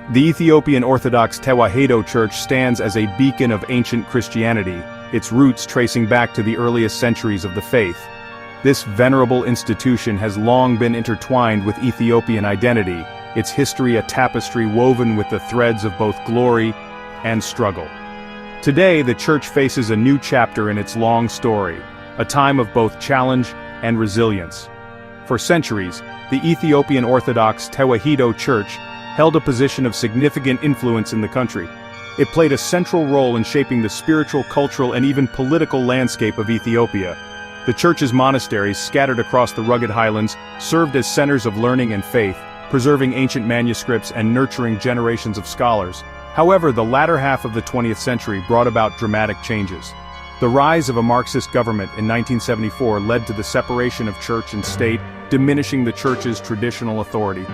The Ethiopian Orthodox Church stands as a beacon of ancient Christianity, its roots tracing back to the earliest centuries of the faith. This venerable institution has long been intertwined with Ethiopian identity, its history a tapestry woven with the threads of both glory and struggle. Today, the church faces a new chapter in its long story, a time of both challenge and resilience. For centuries, the Ethiopian Orthodox Church held a position of significant influence in the country. It played a central role in shaping the spiritual, cultural, and even political landscape of Ethiopia. The church's monasteries, scattered across the rugged highlands, served as centers of learning and faith, preserving ancient manuscripts and nurturing generations of scholars. However, the latter half of the 20th century brought about dramatic changes. The rise of a Marxist government in 1974 led to the separation of church and state, diminishing the church's traditional authority.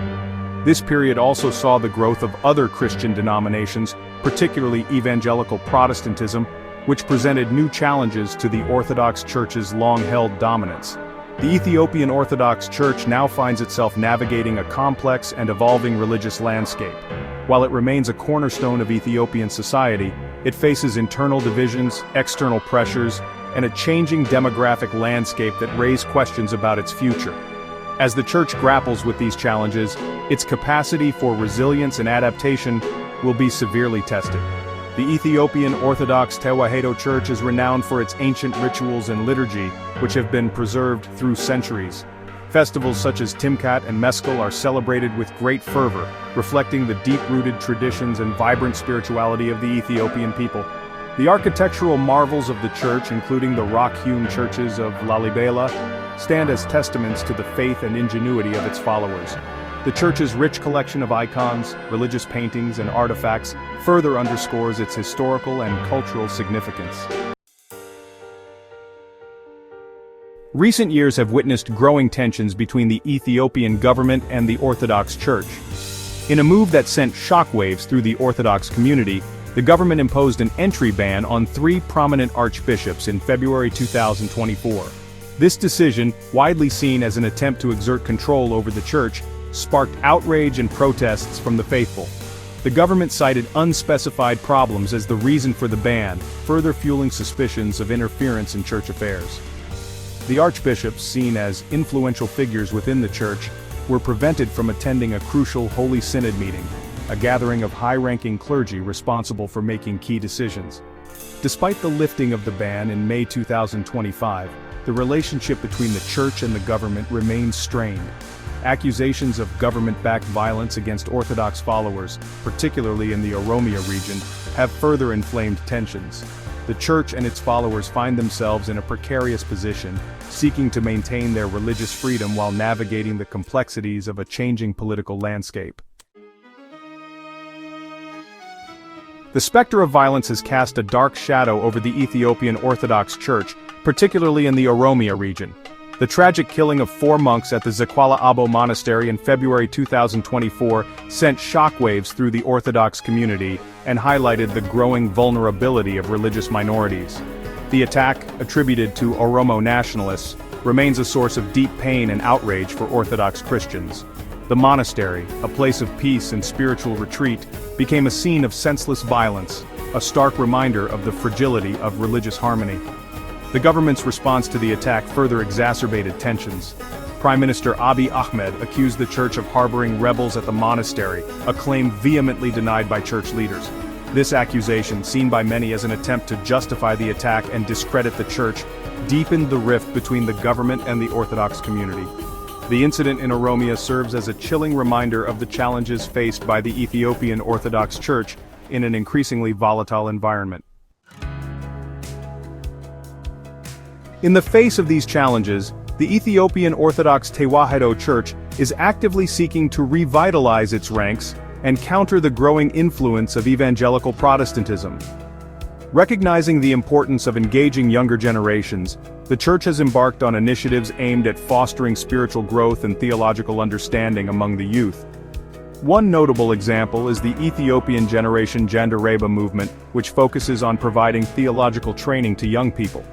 This period also saw the growth of other Christian denominations, particularly evangelical Protestantism, which presented new challenges to the Orthodox Church's long-held dominance. The Ethiopian Orthodox Church now finds itself navigating a complex and evolving religious landscape. While it remains a cornerstone of Ethiopian society, it faces internal divisions, external pressures, and a changing demographic landscape that raise questions about its future. As the church grapples with these challenges, its capacity for resilience and adaptation will be severely tested. The Ethiopian Orthodox Church is renowned for its ancient rituals and liturgy, which have been preserved through centuries. Festivals such as Timkat and Meskel are celebrated with great fervor, reflecting the deep-rooted traditions and vibrant spirituality of the Ethiopian people. The architectural marvels of the church, including the rock-hewn churches of Lalibela, stand as testaments to the faith and ingenuity of its followers. The church's rich collection of icons, religious paintings, and artifacts further underscores its historical and cultural significance. Recent years have witnessed growing tensions between the Ethiopian government and the Orthodox Church. In a move that sent shockwaves through the Orthodox community, the government imposed an entry ban on 3 prominent archbishops in February 2024. This decision, widely seen as an attempt to exert control over the church, sparked outrage and protests from the faithful. The government cited unspecified problems as the reason for the ban, further fueling suspicions of interference in church affairs. The archbishops, seen as influential figures within the church, were prevented from attending a crucial Holy Synod meeting, a gathering of high-ranking clergy responsible for making key decisions. Despite the lifting of the ban in May 2025, the relationship between the church and the government remains strained. Accusations of government-backed violence against Orthodox followers, particularly in the Oromia region, have further inflamed tensions. The church and its followers find themselves in a precarious position, seeking to maintain their religious freedom while navigating the complexities of a changing political landscape. The specter of violence has cast a dark shadow over the Ethiopian Orthodox Church, particularly in the Oromia region. The tragic killing of 4 monks at the Zakwala Abo Monastery in February 2024 sent shockwaves through the Orthodox community and highlighted the growing vulnerability of religious minorities. The attack, attributed to Oromo nationalists, remains a source of deep pain and outrage for Orthodox Christians. The monastery, a place of peace and spiritual retreat, became a scene of senseless violence, a stark reminder of the fragility of religious harmony. The government's response to the attack further exacerbated tensions. Prime Minister Abiy Ahmed accused the church of harboring rebels at the monastery, a claim vehemently denied by church leaders. This accusation, seen by many as an attempt to justify the attack and discredit the church, deepened the rift between the government and the Orthodox community. The incident in Oromia serves as a chilling reminder of the challenges faced by the Ethiopian Orthodox Church in an increasingly volatile environment. In the face of these challenges, the Ethiopian Orthodox Church is actively seeking to revitalize its ranks and counter the growing influence of evangelical Protestantism. Recognizing the importance of engaging younger generations, the Church has embarked on initiatives aimed at fostering spiritual growth and theological understanding among the youth. One notable example is the Ethiopian Generation Jandareba movement, which focuses on providing theological training to young people.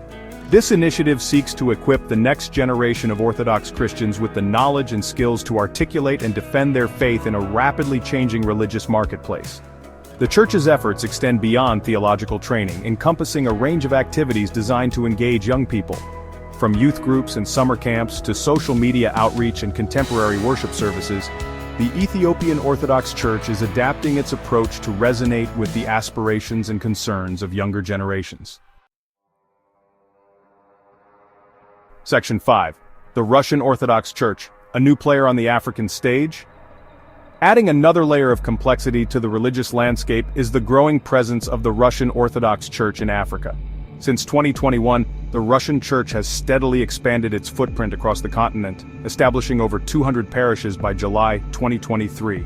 This initiative seeks to equip the next generation of Orthodox Christians with the knowledge and skills to articulate and defend their faith in a rapidly changing religious marketplace. The Church's efforts extend beyond theological training, encompassing a range of activities designed to engage young people. From youth groups and summer camps to social media outreach and contemporary worship services, the Ethiopian Orthodox Church is adapting its approach to resonate with the aspirations and concerns of younger generations. Section 5. The Russian Orthodox Church, a new player on the African stage? Adding another layer of complexity to the religious landscape is the growing presence of the Russian Orthodox Church in Africa. Since 2021, the Russian Church has steadily expanded its footprint across the continent, establishing over 200 parishes by July 2023.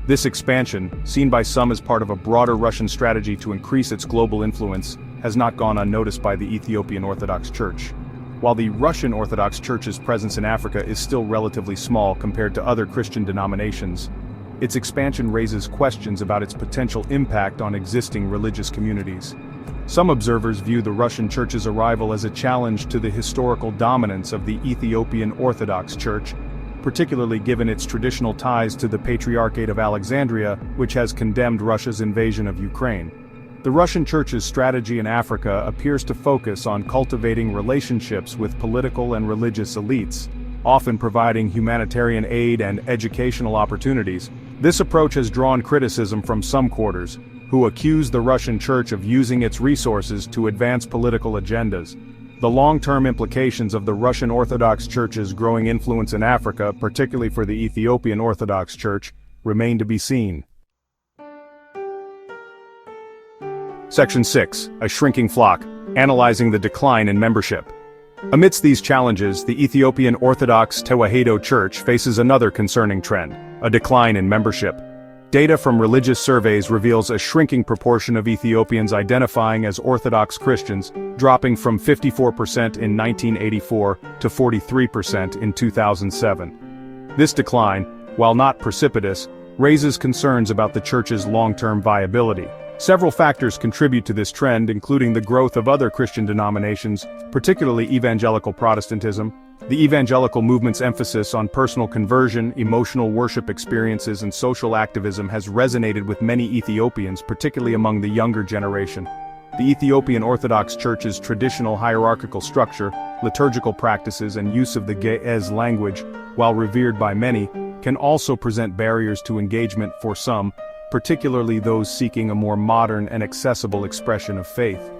This expansion, seen by some as part of a broader Russian strategy to increase its global influence, has not gone unnoticed by the Ethiopian Orthodox Church. While the Russian Orthodox Church's presence in Africa is still relatively small compared to other Christian denominations, its expansion raises questions about its potential impact on existing religious communities. Some observers view the Russian Church's arrival as a challenge to the historical dominance of the Ethiopian Orthodox Church, particularly given its traditional ties to the Patriarchate of Alexandria, which has condemned Russia's invasion of Ukraine. The Russian Church's strategy in Africa appears to focus on cultivating relationships with political and religious elites, often providing humanitarian aid and educational opportunities. This approach has drawn criticism from some quarters, who accuse the Russian Church of using its resources to advance political agendas. The long-term implications of the Russian Orthodox Church's growing influence in Africa, particularly for the Ethiopian Orthodox Church, remain to be seen. Section 6. A shrinking flock, analyzing the decline in membership. Amidst these challenges, the Ethiopian Orthodox Tewahedo Church faces another concerning trend, a decline in membership. Data from religious surveys reveals a shrinking proportion of Ethiopians identifying as Orthodox Christians, dropping from 54% in 1984 to 43% in 2007. This decline, while not precipitous, raises concerns about the Church's long-term viability. Several factors contribute to this trend, including the growth of other Christian denominations, particularly evangelical Protestantism. The evangelical movement's emphasis on personal conversion, emotional worship experiences, and social activism has resonated with many Ethiopians, particularly among the younger generation. The Ethiopian Orthodox Church's traditional hierarchical structure, liturgical practices, and use of the Ge'ez language, while revered by many, can also present barriers to engagement for some, particularly those seeking a more modern and accessible expression of faith.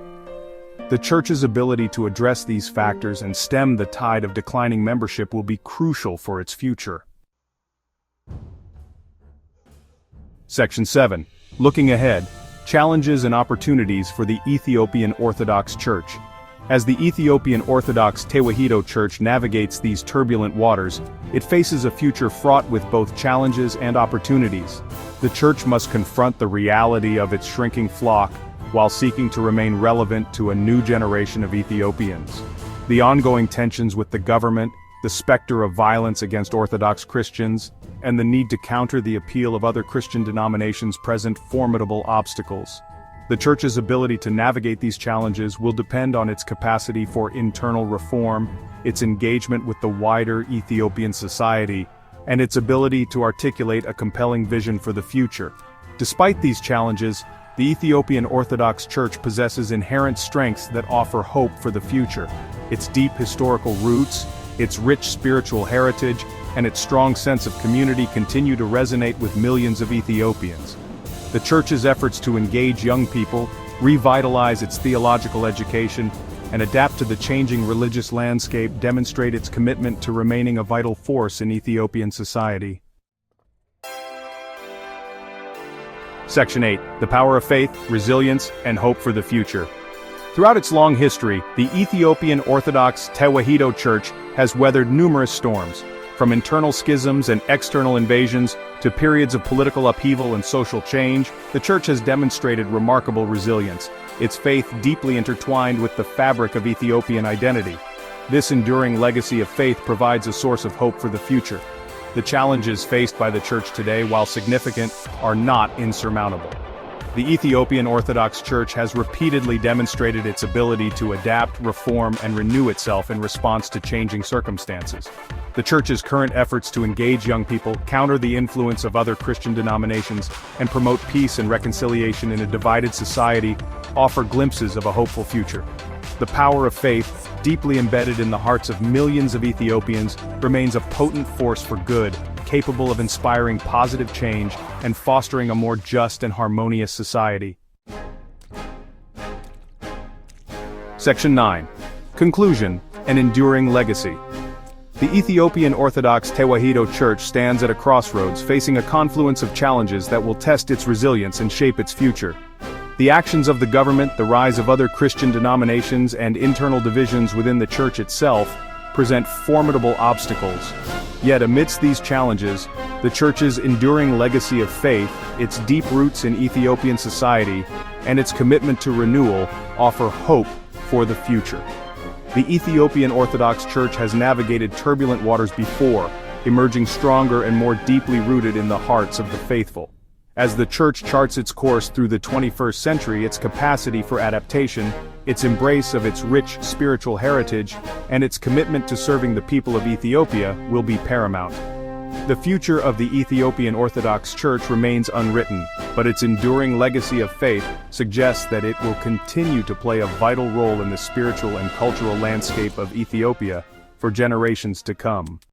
The Church's ability to address these factors and stem the tide of declining membership will be crucial for its future. Section 7. Looking ahead, challenges and opportunities for the Ethiopian Orthodox Church. As the Ethiopian Orthodox Tewahedo Church navigates these turbulent waters, it faces a future fraught with both challenges and opportunities. The Church must confront the reality of its shrinking flock, while seeking to remain relevant to a new generation of Ethiopians. The ongoing tensions with the government, the specter of violence against Orthodox Christians, and the need to counter the appeal of other Christian denominations present formidable obstacles. The Church's ability to navigate these challenges will depend on its capacity for internal reform, its engagement with the wider Ethiopian society, and its ability to articulate a compelling vision for the future. Despite these challenges, the Ethiopian Orthodox Church possesses inherent strengths that offer hope for the future. Its deep historical roots, its rich spiritual heritage, and its strong sense of community continue to resonate with millions of Ethiopians. The Church's efforts to engage young people, revitalize its theological education, and adapt to the changing religious landscape demonstrate its commitment to remaining a vital force in Ethiopian society. Section 8. The power of faith, resilience, and hope for the future. Throughout its long history, the Ethiopian Orthodox Tewahedo Church has weathered numerous storms, from internal schisms and external invasions to periods of political upheaval and social change. The Church has demonstrated remarkable resilience, its faith deeply intertwined with the fabric of Ethiopian identity. This enduring legacy of faith provides a source of hope for the future. The challenges faced by the Church today, while significant, are not insurmountable. The Ethiopian Orthodox Church has repeatedly demonstrated its ability to adapt, reform, and renew itself in response to changing circumstances. The Church's current efforts to engage young people, counter the influence of other Christian denominations, and promote peace and reconciliation in a divided society offer glimpses of a hopeful future. The power of faith, deeply embedded in the hearts of millions of Ethiopians, remains a potent force for good, capable of inspiring positive change and fostering a more just and harmonious society. Section 9. Conclusion: An enduring legacy. The Ethiopian Orthodox Tewahedo Church stands at a crossroads, facing a confluence of challenges that will test its resilience and shape its future. The actions of the government, the rise of other Christian denominations, and internal divisions within the Church itself present formidable obstacles. Yet amidst these challenges, the Church's enduring legacy of faith, its deep roots in Ethiopian society, and its commitment to renewal offer hope for the future. The Ethiopian Orthodox Church has navigated turbulent waters before, emerging stronger and more deeply rooted in the hearts of the faithful. As the Church charts its course through the 21st century, its capacity for adaptation, its embrace of its rich spiritual heritage, and its commitment to serving the people of Ethiopia will be paramount. The future of the Ethiopian Orthodox Church remains unwritten, but its enduring legacy of faith suggests that it will continue to play a vital role in the spiritual and cultural landscape of Ethiopia for generations to come.